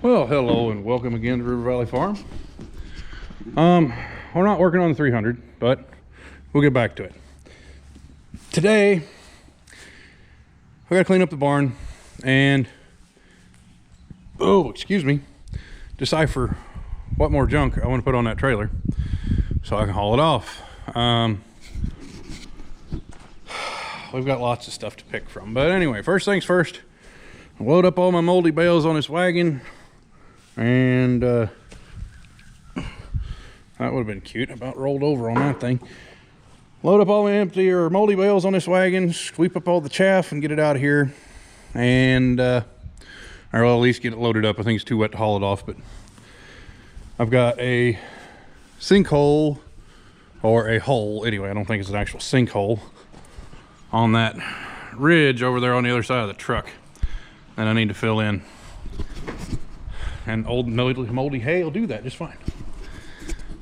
Well, hello and welcome again to River Valley Farm. We're not working on the 300, but we'll get back to it. Today, I gotta clean up the barn and, decipher what more junk I want to put on that trailer so I can haul it off. We've got lots of stuff to pick from, but anyway, first things first, load up all my moldy bales on this wagon. And that would have been cute. About rolled over on that thing. Load up all the empty or moldy bales on this wagon, sweep up all the chaff and get it out of here, and or I'll at least get it loaded up. I think it's too wet to haul it off, but I've got a sinkhole, or a hole anyway, I don't think it's an actual sinkhole, on that ridge over there on the other side of the truck that I need to fill in. And old moldy hay will do that just fine.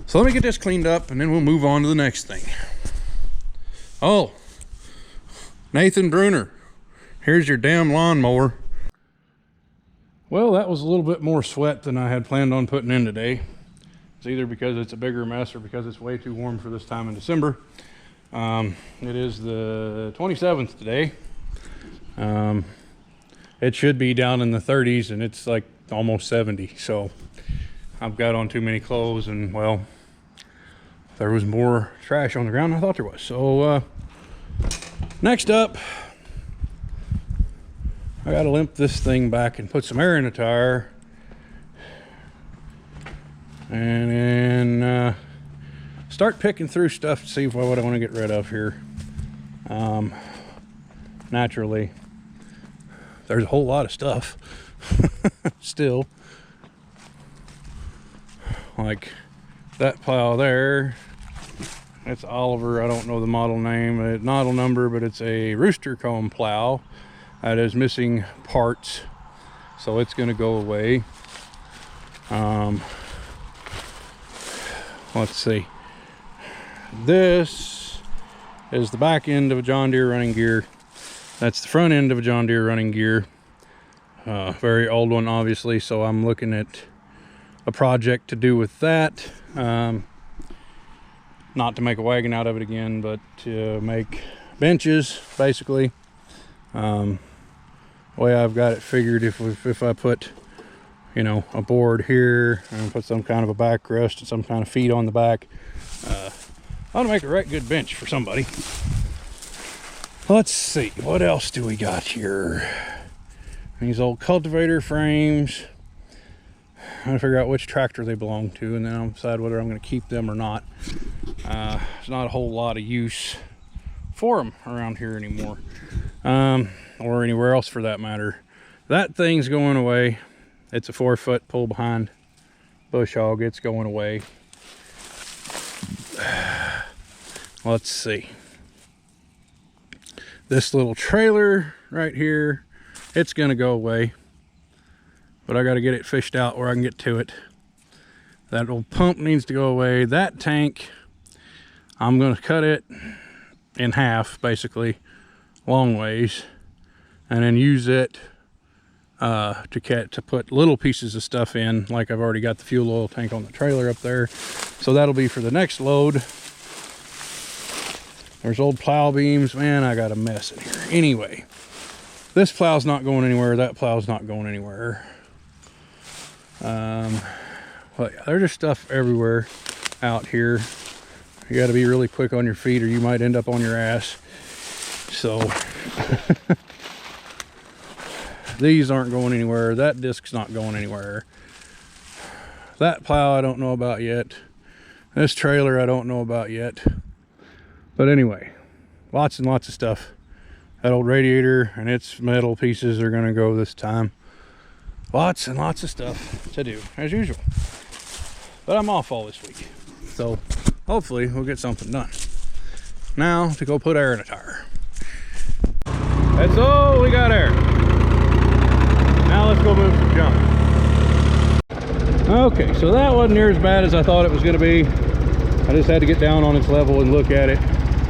So let me get this cleaned up and then we'll move on to the next thing. Oh, Nathan Bruner, here's your damn lawnmower. Well, that was a little bit more sweat than I had planned on putting in today. It's either because it's a bigger mess or because it's way too warm for this time in December. It is the 27th today. It should be down in the 30s and it's like almost 70, so I've got on too many clothes, and well, there was more trash on the ground than I thought there was. So next up, I gotta limp this thing back and put some air in the tire, and then start picking through stuff to see what I want to get rid of here. Naturally, there's a whole lot of stuff still, like that plow there. It's Oliver, I don't know the model name, model number, but it's a rooster comb plow that is missing parts, so it's going to go away. Let's see, this is the back end of a John Deere running gear. That's the front end of a John Deere running gear. Very old one, obviously, so I'm looking at a project to do with that. Not to make a wagon out of it again, but to make benches, basically. The way I've got it figured, if I put, you know, a board here and put some kind of a backrest and some kind of feet on the back, ought to make a right good bench for somebody. Let's see, what else do we got here? These old cultivator frames. I'm gonna figure out which tractor they belong to, and then I'll decide whether I'm gonna keep them or not. There's not a whole lot of use for them around here anymore, or anywhere else for that matter. That thing's going away. It's a 4-foot pull behind bush hog. It's going away. Let's see. This little trailer right here, it's gonna go away, but I gotta get it fished out where I can get to it. That old pump needs to go away. That tank, I'm gonna cut it in half, basically, long ways, and then use it to put little pieces of stuff in, like I've already got the fuel oil tank on the trailer up there. So that'll be for the next load. There's old plow beams. Man, I got a mess in here. Anyway, this plow's not going anywhere. That plow's not going anywhere. But yeah, there's just stuff everywhere out here. You got to be really quick on your feet or you might end up on your ass. So these aren't going anywhere. That disc's not going anywhere. That plow I don't know about yet. This trailer I don't know about yet. But anyway, lots and lots of stuff. That old radiator and its metal pieces are going to go this time. Lots and lots of stuff to do, as usual. But I'm off all this week, so hopefully we'll get something done. Now to go put air in a tire. That's all we got air. Now let's go move some junk. Okay, so that wasn't near as bad as I thought it was going to be. I just had to get down on its level and look at it.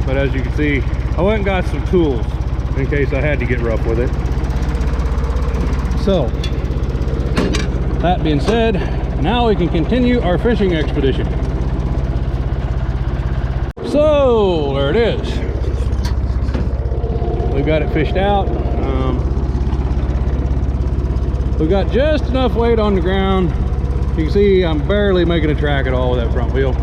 But as you can see, I went and got some tools in case I had to get rough with it. So That being said, now we can continue our fishing expedition. So there it is. We've got it fished out. We've got just enough weight on the ground. You can see I'm barely making a track at all with that front wheel.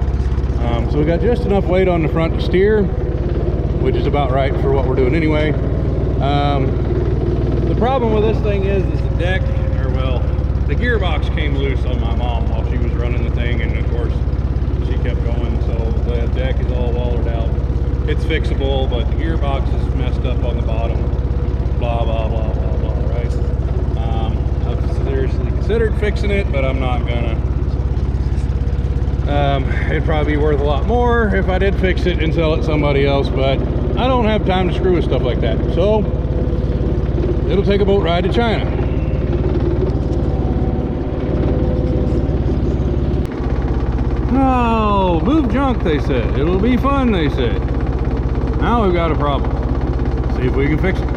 So we got just enough weight on the front to steer, which is about right for what we're doing anyway. The problem with this thing is the deck, or well, the gearbox came loose on my mom while she was running the thing, and of course she kept going, so the deck is all wallered out. It's fixable, but the gearbox is messed up on the bottom. Blah blah blah blah blah, right? I've seriously considered fixing it, but I'm not gonna. It'd probably be worth a lot more if I did fix it and sell it to somebody else, but I don't have time to screw with stuff like that. So it'll take a boat ride to China. Oh, move junk, they said. It'll be fun, they said. Now we've got a problem. See if we can fix it.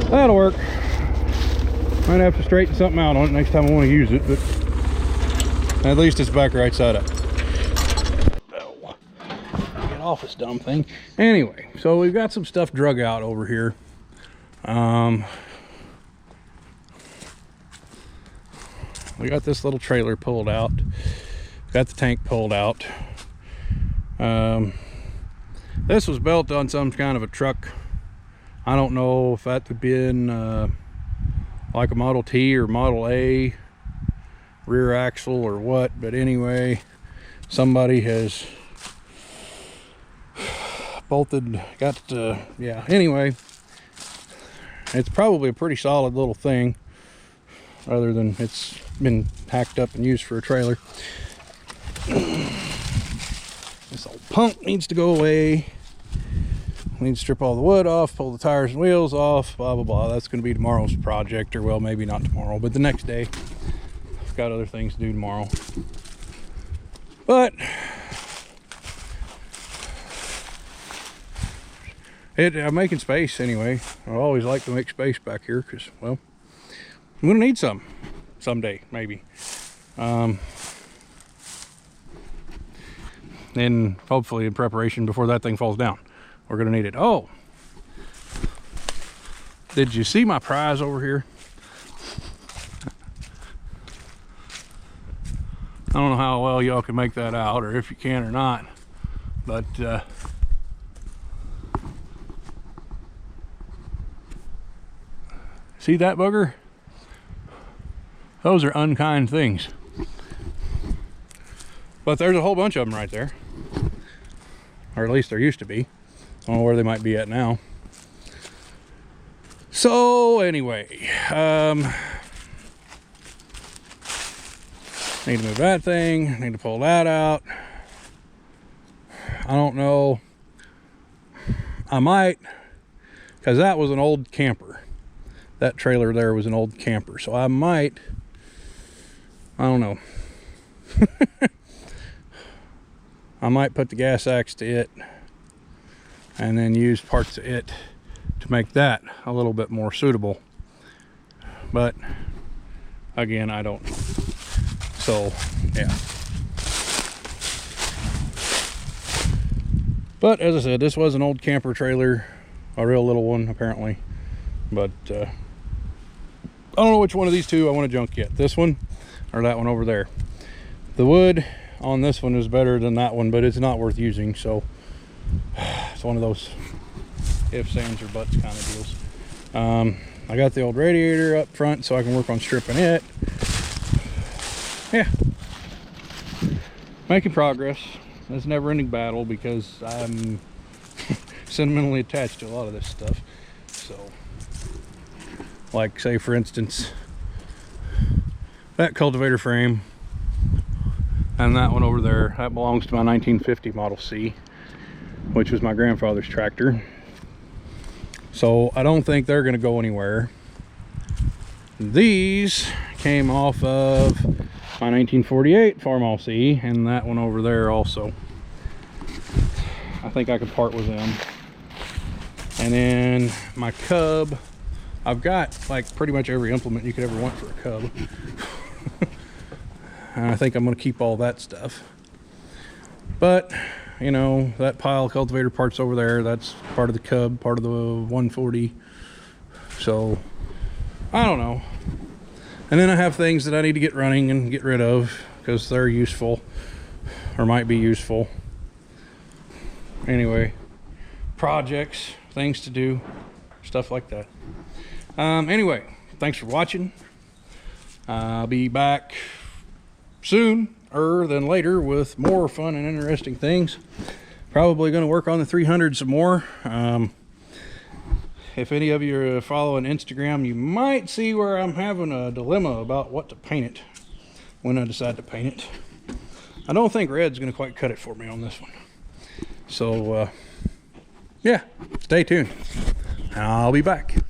That'll work. Might have to straighten something out on it next time I want to use it, but at least it's back right side up. Oh, get off this dumb thing. Anyway, so we've got some stuff drug out over here. We got this little trailer pulled out. Got the tank pulled out. This was built on some kind of a truck. I don't know if that would be in like a Model T or Model A rear axle or what, but anyway, somebody has bolted, yeah, anyway, it's probably a pretty solid little thing, other than it's been hacked up and used for a trailer. This old pump needs to go away. We need to strip all the wood off, pull the tires and wheels off, blah blah blah. That's going to be tomorrow's project, or well, maybe not tomorrow, but the next day. got other things to do tomorrow. But I'm making space anyway. I always like to make space back here because, well, I'm gonna need some someday, maybe. And hopefully in preparation before that thing falls down, we're gonna need it. Oh, did you see my prize over here? I don't know how well y'all can make that out, or if you can or not, but see that bugger? Those are unkind things. But there's a whole bunch of them right there. Or at least there used to be. I don't know where they might be at now. So anyway, need to move that thing, need to pull that out. I don't know. I might, because that was an old camper. That trailer there was an old camper. So I might, I don't know. I might put the gas axe to it and then use parts of it to make that a little bit more suitable. But again, I don't know. So yeah. But as I said, this was an old camper trailer, a real little one apparently. But I don't know which one of these two I want to junk yet. This one or that one over there. The wood on this one is better than that one, but it's not worth using, so it's one of those ifs, ands, or buts kind of deals. I got the old radiator up front so I can work on stripping it. Yeah, making progress. It's a never-ending battle because I'm sentimentally attached to a lot of this stuff. So, like, say for instance, that cultivator frame and that one over there, that belongs to my 1950 Model C, which was my grandfather's tractor. So I don't think they're going to go anywhere. These came off of my 1948 Model C, and that one over there also. I think I could part with them. And then my Cub, I've got like pretty much every implement you could ever want for a Cub. And I think I'm going to keep all that stuff. But, you know, that pile of cultivator parts over there, that's part of the Cub, part of the 140. So, I don't know. And then I have things that I need to get running and get rid of because they're useful or might be useful. Anyway, projects, things to do, stuff like that. Anyway, thanks for watching. I'll be back sooner than later with more fun and interesting things. Probably going to work on the 300 some more. If any of you are following Instagram, you might see where I'm having a dilemma about what to paint it when I decide to paint it. I don't think red's going to quite cut it for me on this one. So, yeah, stay tuned. I'll be back.